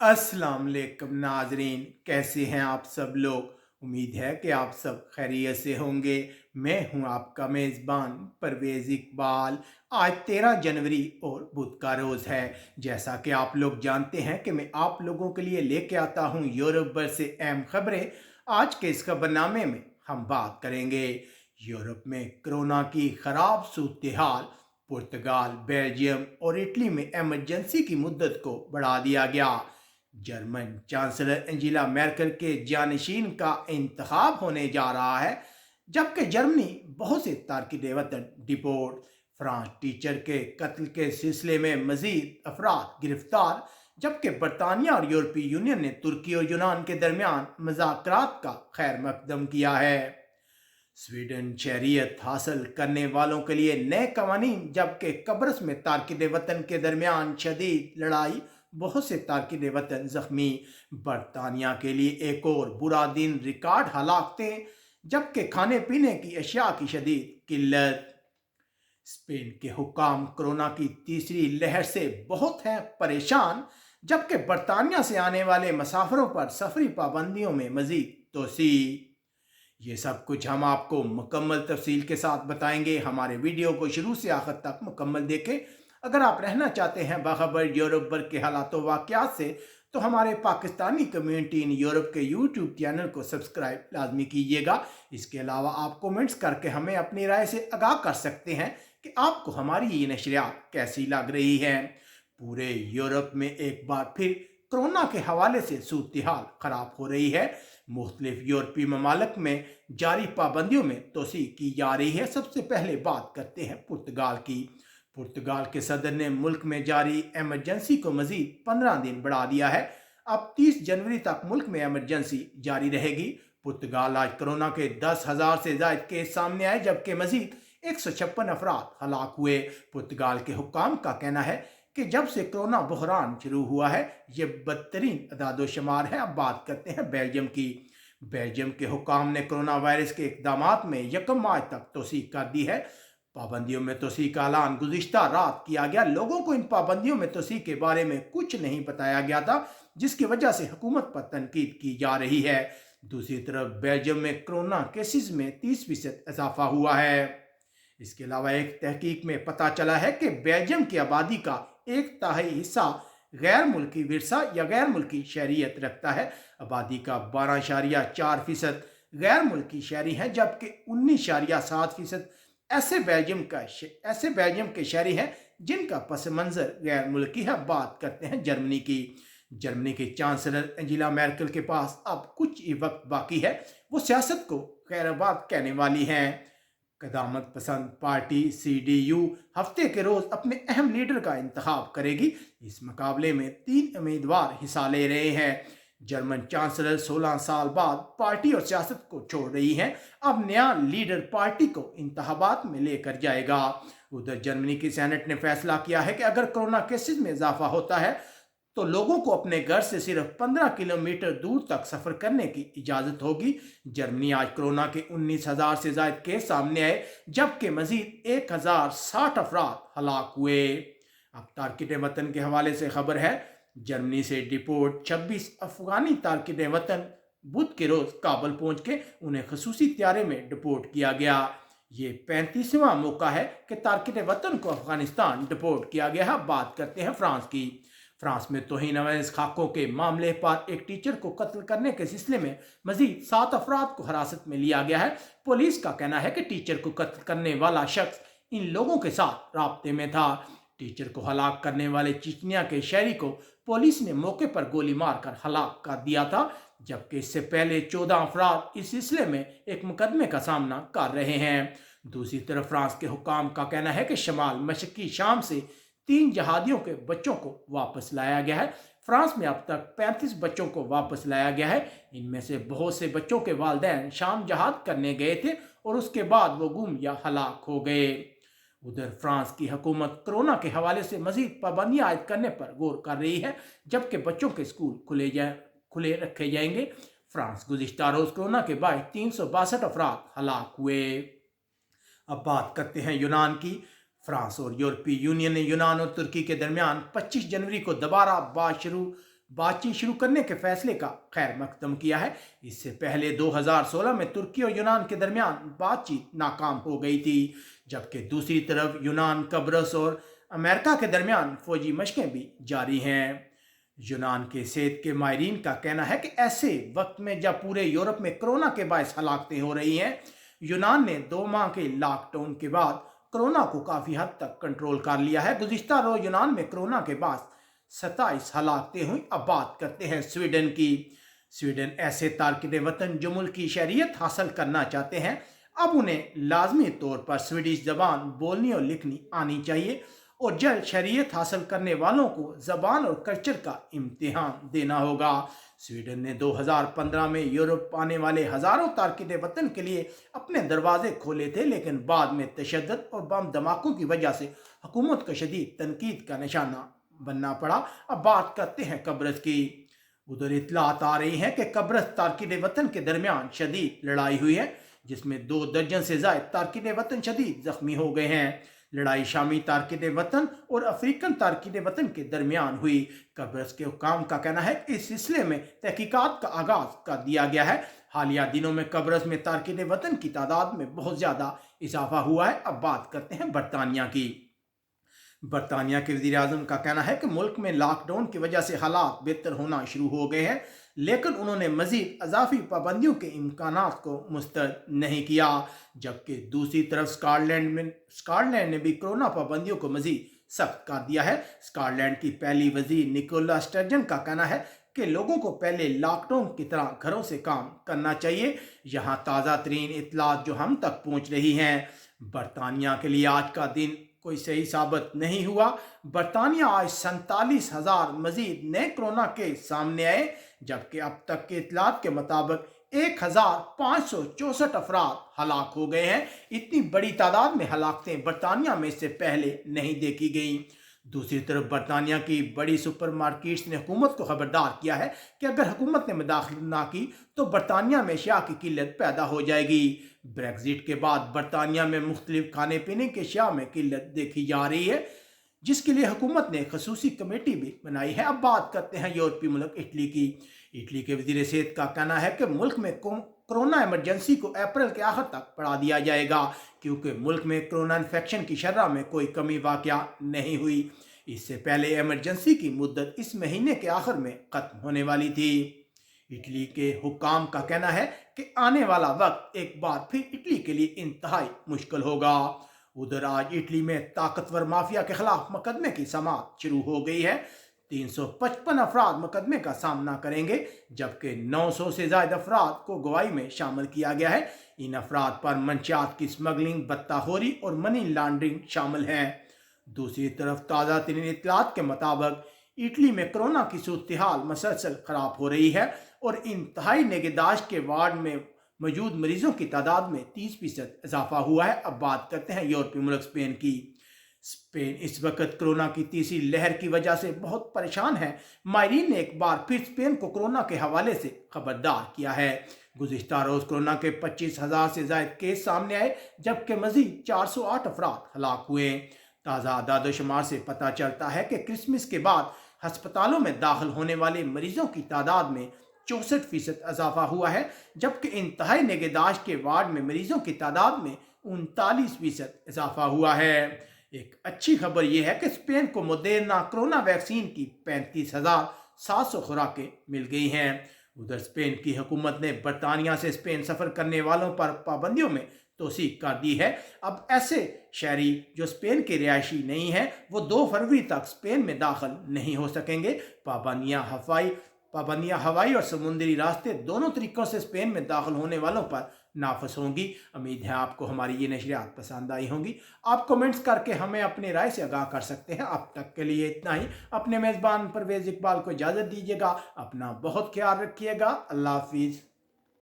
अस्सलाम वालेकुम नाजरीन, कैसे हैं आप सब लोग। उम्मीद है कि आप सब खैरियत से होंगे। मैं हूं आपका मेज़बान परवेज़ इकबाल। आज 13 जनवरी और बुध का रोज़ है। जैसा कि आप लोग जानते हैं कि मैं आप लोगों के लिए लेके आता हूं यूरोप भर से अहम खबरें। आज के इस खबरनामे में हम बात करेंगे यूरोप में कोरोना की खराब सूरत हाल। पुर्तगाल, बेल्जियम और इटली में एमरजेंसी की मुद्दत को बढ़ा दिया गया। जर्मन चांसलर एंजेला मेर्केल के जानशीन का इंतखाब होने जा रहा है, जबकि जर्मनी बहुत से तारकिन वतन डिपोर्ट। फ्रांस टीचर के कत्ल के सिलसिले में मजीद अफराद गिरफ्तार, जबकि बरतानिया और यूरोपीय यूनियन ने तुर्की और यूनान के दरमियान मज़ाकरात का खैर मकदम किया है। स्वीडन शहरियत हासिल करने वालों के लिए नए कवानीन, जबकि कब्रस में तारकिन वतन के दरमियान शदीद लड़ाई, बहुत से तारकिन वतन जख्मी। बरतानिया के लिए एक और बुरा दिन, रिकॉर्ड हलाकतें, जबकि खाने पीने की अशिया की शदीद किल्लत। स्पेन के हुकाम कोरोना की तीसरी लहर से बहुत हैं परेशान, जबकि बरतानिया से आने वाले मुसाफिरों पर सफरी पाबंदियों में मजीद तोसी। ये सब कुछ हम आपको मुकम्मल तफसील के साथ बताएंगे। हमारे वीडियो को शुरू से आखिर तक मुकम्मल देखें। अगर आप रहना चाहते हैं बाखबर यूरोप भर के हालात वाक़यात से, तो हमारे पाकिस्तानी कम्युनिटी इन यूरोप के यूट्यूब चैनल को सब्सक्राइब लाजमी कीजिएगा। इसके अलावा आप कमेंट्स करके हमें अपनी राय से आगाह कर सकते हैं कि आपको हमारी ये नशरियात कैसी लग रही हैं। पूरे यूरोप में एक बार फिर कोरोना के हवाले से सूरत हाल खराब हो रही है। मुख्तलिफ यूरोपीय ममालिक में जारी पाबंदियों में तोसी की जा रही है। सबसे पहले बात करते हैं पुर्तगाल की। पुर्तगाल के सदर ने मुल्क में जारी एमरजेंसी को मजीद 15 दिन बढ़ा दिया है। अब 30 जनवरी तक मुल्क में एमरजेंसी जारी रहेगी। पुर्तगाल आज कोरोना के 10,000 से ज्यादा केस सामने आए, जबकि मजीद 156 अफराद हलाक हुए। पुर्तगाल के हुक्काम का कहना है कि जब से कोरोना बहरान शुरू हुआ है, ये बदतरीन अदादोशुमार है। अब बात करते हैं बेल्जियम की। बेल्जियम के हुकाम ने कोरोना वायरस के इकदामात में 1 मार्च तक तोसी कर दी है। पाबंदियों में तोसी का ऐलान गुज़िश्ता रात किया गया। लोगों को इन पाबंदियों में तोसी के बारे में कुछ नहीं बताया गया था, जिसकी वजह से हुकूमत पर तनकीद की जा रही है। दूसरी तरफ बेल्जियम में कोरोना केसेस में 30% इजाफा हुआ है। इसके अलावा एक तहकीक में पता चला है कि बेल्जियम की आबादी का 1/3 हिस्सा गैर मुल्की विरसा या गैर मुल्की शहरियत रखता है। आबादी का 12.4% गैर मुल्की शहरी हैं, जबकि 19.7% ऐसे बेल्जियम के शहरी हैं जिनका पस मंजर गैर मुल्की है। बात करते हैं जर्मनी की। जर्मनी के चांसलर एंजेला मेर्केल के पास अब कुछ ही वक्त बाकी है। वो सियासत को खैराबाद कहने वाली हैं। कदामत पसंद पार्टी CDU हफ्ते के रोज अपने अहम लीडर का इंतखाब करेगी। इस मुकाबले में 3 उम्मीदवार हिस्सा ले रहे हैं। जर्मन चांसलर 16 साल बाद पार्टी और सियासत को छोड़ रही हैं। अब नया लीडर पार्टी को इंतखाबात में लेकर जाएगा। उधर जर्मनी की सेनेट ने फैसला किया है कि अगर कोरोना केसेस में इजाफा होता है, तो लोगों को अपने घर से सिर्फ 15 किलोमीटर दूर तक सफर करने की इजाजत होगी। जर्मनी आज कोरोना के 19,000 से ज्यादा केस सामने आए, जबकि मजीद 1,060 अफराद हलाक हुए। अब तारकिन वतन के हवाले से खबर है। जर्मनी से डिपोर्ट 26 अफगानी तारकिन वतन बुध के रोज काबुल पहुंच के उन्हें खसूसी त्यारे में डिपोर्ट किया गया। ये 35वां मौका है कि तारकिन वतन को अफगानिस्तान डिपोर्ट किया गया है। बात करते हैं फ्रांस की। फ्रांस में तौहीन खाकों के मामले पर एक टीचर को कत्ल करने के सिलसिले में मजीद 7 अफराद को हिरासत में लिया गया है। पुलिस का कहना है कि टीचर को कत्ल करने वाला शख्स इन लोगों के साथ राब्ते में था। टीचर को हलाक करने वाले चिचनिया के शहरी को पुलिस ने मौके पर गोली मारकर हलाक कर दिया था, जबकि इससे पहले 14 अफराद इस सिलसिले में एक मुकदमे का सामना कर रहे हैं। दूसरी तरफ फ्रांस के हुकाम का कहना है कि शमाल मशरकी शाम से 3 जहादियों के बच्चों को वापस लाया गया है। फ्रांस में अब तक 35 बच्चों को वापस लाया गया है। इनमें से बहुत से बच्चों के वालिदैन शाम जहाद करने गए थे और उसके बाद वो गुम या हलाक हो गए। उधर फ्रांस की हुकूमत कोरोना के हवाले से मजीद पाबंदियां आयद करने पर गौर कर रही है, जबकि बच्चों के स्कूल खुले रखे जाएंगे। फ्रांस गुज़िश्ता रोज कोरोना के बाद 362 अफराद हलाक हुए। अब बात करते हैं यूनान की। फ्रांस और यूरोपीय यूनियन ने यूनान और तुर्की के दरमियान 25 जनवरी को दोबारा बात शुरू बातचीत शुरू करने के फैसले का खैर मकदम किया है। इससे पहले 2016 में तुर्की और यूनान के दरमियान बातचीत नाकाम हो गई थी, जबकि दूसरी तरफ यूनान, कब्रस और अमेरिका के दरमियान फौजी मशकें भी जारी हैं। यूनान के सेहत के माहिरीन का कहना है कि ऐसे वक्त में जब पूरे यूरोप में कोरोना के बायस हलाकतें हो रही हैं, यूनान ने 2 माह के लॉकडाउन के बाद कोरोना को काफ़ी हद तक कंट्रोल कर लिया है। गुज़िश्ता रोज़ यूनान में कोरोना के बाद 27 हलाकतें हुई। अब बात करते हैं स्वीडन की। स्वीडन ऐसे तारकिन वतन जो मुल्क की शहरियत हासिल करना चाहते हैं, अब उन्हें लाजमी तौर पर स्वीडिश ज़बान बोलनी और लिखनी आनी चाहिए और जल्द शहरियत हासिल करने वालों को ज़बान और कल्चर का इम्तिहान देना होगा। स्वीडन ने 2015 में यूरोप आने वाले हज़ारों तारकिन वतन के लिए अपने दरवाजे खोले थे, लेकिन बाद में तशद्दुद और बम धमाकों की वजह से हुकूमत को शदीद तनकीद का निशाना बनना पड़ा। अब बात करते हैं कब्रस की। उधर इत्तलात आ रही हैं कि कब्रस तारकिन वतन के दरमियान शदीद लड़ाई हुई है, जिसमें 2 दर्जन से ज़ायद तारकिन वतन शदीद जख्मी हो गए हैं। लड़ाई शामी तारकिन वतन और अफ्रीकन तारकिन वतन के दरमियान हुई। कब्रस के हुक्काम का कहना है कि इस सिलसिले में तहकीकात का आगाज कर दिया गया है। हालिया दिनों में कब्रस में तारकिन वतन की तादाद में बहुत ज़्यादा इजाफा हुआ है। अब बात करते हैं बरतानिया की। बरतानिया के वज़ीर-ए-आज़म का कहना है कि मुल्क में लॉकडाउन की वजह से हालात बेहतर होना शुरू हो गए हैं, लेकिन उन्होंने मज़ीद अज़ाफ़ी पाबंदियों के इम्कानात को मुस्तरद नहीं किया। जबकि दूसरी तरफ स्कॉटलैंड ने भी कोरोना पाबंदियों को मज़ीद सख्त कर दिया है। स्कॉटलैंड की पहली वज़ीर निकोला स्टर्जन का कहना है कि लोगों को पहले लॉकडाउन की तरह घरों से काम करना चाहिए। यहाँ ताज़ा तरीन इत्तलात जो हम तक पहुँच रही हैं, बरतानिया के लिए आज का दिन कोई सही साबित नहीं हुआ। बरतानिया आज 47,000 मजीद नए कोरोना के सामने आए, जबकि अब तक के इत्तलात के मुताबिक 1,564 अफराद हलाक हो गए हैं। इतनी बड़ी तादाद में हलाकतें बरतानिया में इससे पहले नहीं देखी गई। दूसरी तरफ बरतानिया की बड़ी सुपरमार्केट्स ने हुकूमत को खबरदार किया है कि अगर हुकूमत ने मुदाखलत ना की तो बरतानिया में अशिया की किल्लत पैदा हो जाएगी। ब्रेक्जिट के बाद बरतानिया में मुख्तलिफ खाने पीने के अशिया में किल्लत देखी जा रही है, जिसके लिए हुकूमत ने खसूसी कमेटी भी बनाई है। अब बात करते हैं यूरोपीय मुल्क इटली की। इटली के वज़ीर सेहत का कहना है कि मुल्क में कोरोना इमरजेंसी को अप्रैल के आखिर तक बढ़ा दिया जाएगा, क्योंकि मुल्क में कोरोना इन्फेक्शन की शरह में कोई कमी वाक़या नहीं हुई। इससे पहले इमरजेंसी की मुद्दत इस महीने के आखिर में ख़त्म होने वाली थी। इटली के हुक्काम का कहना है कि आने वाला वक्त एक बार फिर इटली के लिए इंतहाई मुश्किल होगा। उधर आज इटली में ताकतवर माफिया के खिलाफ मुकदमे की समाअत शुरू हो गई है। 355 अफराद मुकदमे का सामना करेंगे, जबकि 900 से ज़्यादा अफराद को गवाही में शामिल किया गया है। इन अफराद पर मंशियात की स्मगलिंग, बत्ताखोरी और मनी लॉन्ड्रिंग शामिल है। दूसरी तरफ ताज़ा तरीन इत्तलात के मुताबिक इटली में कोरोना की सूरत हाल मसलसल ख़राब हो रही है और इंतहाई निगहदाश्त के वार्ड में मौजूद मरीजों की तादाद में 30% इजाफा हुआ है। अब बात करते हैं यूरोपीय मुल्क स्पेन की। स्पेन इस वक्त कोरोना की तीसरी लहर की वजह से बहुत परेशान है। माहिरीन ने एक बार फिर स्पेन को कोरोना के हवाले से खबरदार किया है। गुज़िश्ता रोज़ कोरोना के 25,000 से ज़ायद केस सामने आए, जबकि मज़ीद 408 अफराद हलाक हुए। ताज़ा आदाद-ओ-शुमार से पता चलता है कि क्रिसमस के बाद हस्पतालों में दाखिल होने वाले मरीजों की तादाद में 64% इजाफा हुआ है, जबकि इंतहाई निगहदाश्त के वार्ड में मरीजों की तादाद में 39% इजाफा हुआ है। एक अच्छी खबर यह है कि स्पेन को मोडेर्ना कोरोना वैक्सीन की 35,700 खुराकें मिल गई हैं। उधर स्पेन की हुकूमत ने बरतानिया से स्पेन सफ़र करने वालों पर पाबंदियों में तोसीक कर दी है। अब ऐसे शहरी जो स्पेन के रिहायशी नहीं हैं, वो 2 फरवरी तक स्पेन में दाखिल नहीं हो सकेंगे। पाबंदियाँ हवाई और समुद्री रास्ते दोनों तरीक़ों से स्पेन में दाखिल होने वालों पर नाफिस होंगी। उम्मीद है आपको हमारी ये नशरियात पसंद आई होंगी। आप कमेंट्स करके हमें अपनी राय से आगाह कर सकते हैं। अब तक के लिए इतना ही। अपने मेज़बान परवेज़ इकबाल को इजाज़त दीजिएगा। अपना बहुत ख्याल रखिएगा। अल्लाह हाफिज़।